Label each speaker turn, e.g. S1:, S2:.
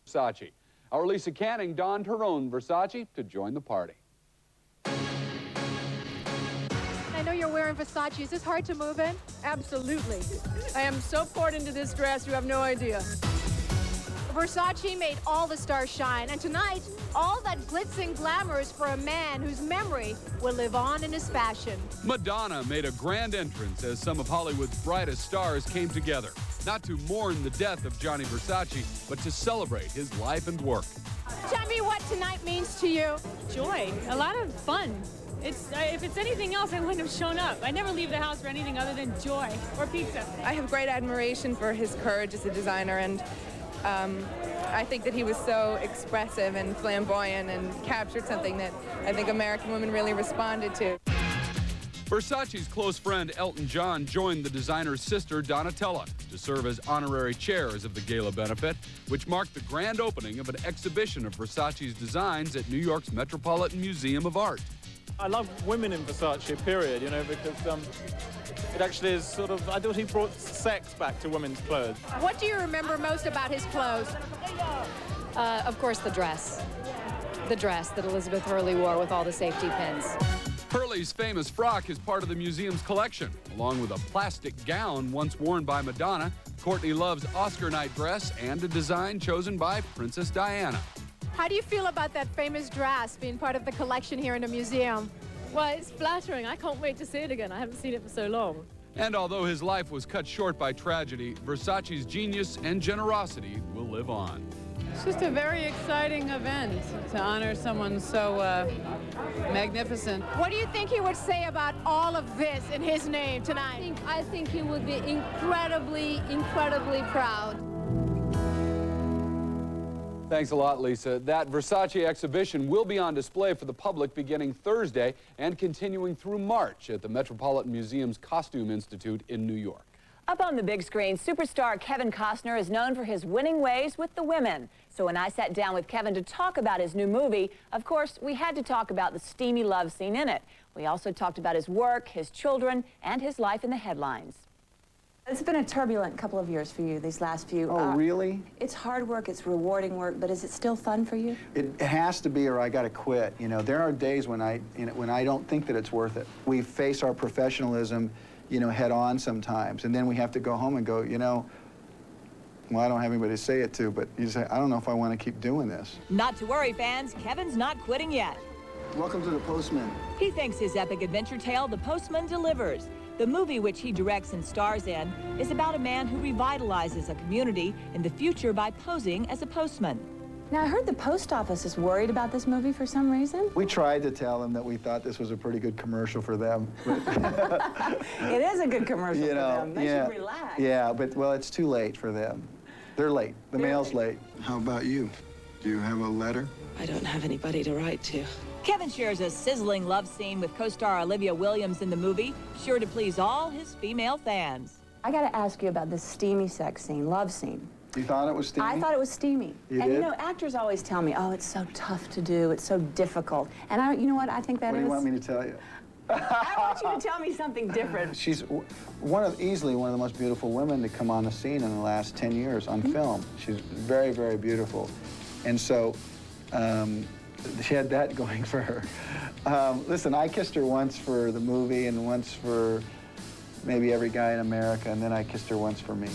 S1: Versace. Our Lisa Canning donned her own Versace to join the party.
S2: I know you're wearing Versace. Is this hard to move in?
S3: Absolutely. I am so poured into this dress, you have no idea.
S2: Versace made all the stars shine, and tonight, all that glitz and glamour is for a man whose memory will live on in his fashion.
S1: Madonna made a grand entrance as some of Hollywood's brightest stars came together, not to mourn the death of Gianni Versace, but to celebrate his life and work.
S2: Tell me what tonight means to you.
S4: Joy, a lot of fun. If it's anything else, I wouldn't have shown up. I never leave the house for anything other than joy or pizza.
S3: I have great admiration for his courage as a designer, and I think that he was so expressive and flamboyant and captured something that I think American women really responded to.
S1: Versace's close friend Elton John joined the designer's sister Donatella to serve as honorary chairs of the gala benefit, which marked the grand opening of an exhibition of Versace's designs at New York's Metropolitan Museum of Art.
S5: I love women in Versace, period, you know, because it actually is sort of, I thought he brought sex back to women's clothes.
S2: What do you remember most about his clothes?
S6: Of course, the dress. The dress that Elizabeth Hurley wore with all the safety pins.
S1: Hurley's famous frock is part of the museum's collection, along with a plastic gown once worn by Madonna, Courtney Love's Oscar night dress, and a design chosen by Princess Diana.
S2: How do you feel about that famous dress being part of the collection here in the museum?
S4: Well, it's flattering. I can't wait to see it again. I haven't seen it for so long.
S1: And although his life was cut short by tragedy, Versace's genius and generosity will live on.
S7: It's just a very exciting event to honor someone so magnificent.
S2: What do you think he would say about all of this in his name tonight?
S6: I think he would be incredibly, incredibly proud.
S1: Thanks a lot, Lisa. That Versace exhibition will be on display for the public beginning Thursday and continuing through March at the Metropolitan Museum's Costume Institute in New York.
S8: Up on the big screen, superstar Kevin Costner is known for his winning ways with the women. So when I sat down with Kevin to talk about his new movie, of course, we had to talk about the steamy love scene in it. We also talked about his work, his children, and his life in the headlines.
S9: It's been a turbulent couple of years for you, these last few.
S10: Oh, really?
S9: It's hard work, it's rewarding work, but is it still fun for you?
S10: It has to be, or I got to quit. You know, there are days when I don't think that it's worth it. We face our professionalism, you know, head on sometimes, and then we have to go home and go, you know, well, I don't have anybody to say it to, but you say, I don't know if I want to keep doing this.
S8: Not to worry, fans, Kevin's not quitting yet.
S10: Welcome to The Postman.
S8: He thinks his epic adventure tale, The Postman, delivers. The movie, which he directs and stars in, is about a man who revitalizes a community in the future by posing as a postman.
S9: Now, I heard the post office is worried about this movie for some reason.
S10: We tried to tell them that we thought this was a pretty good commercial for them.
S9: It is a good commercial
S10: you know,
S9: for them. They should relax.
S10: Yeah, but, well, it's too late for them. They're late. The mail's late. How about you? Do you have a letter?
S11: I don't have anybody to write to.
S8: Kevin shares a sizzling love scene with co-star Olivia Williams in the movie, sure to please all his female fans.
S9: I got to ask you about this steamy sex scene, love scene.
S10: You thought it was steamy?
S9: I thought it was steamy.
S10: You
S9: and
S10: did?
S9: you know, actors always tell me, oh, it's so tough to do, it's so difficult. And you know what, I think that is...
S10: What do you want me to tell you?
S9: I want you to tell me something different.
S10: She's easily one of the most beautiful women to come on the scene in the last 10 years on film. She's very, very beautiful. And so, she had that going for her. Listen, I kissed her once for the movie and once for maybe every guy in America, and then I kissed her once for me.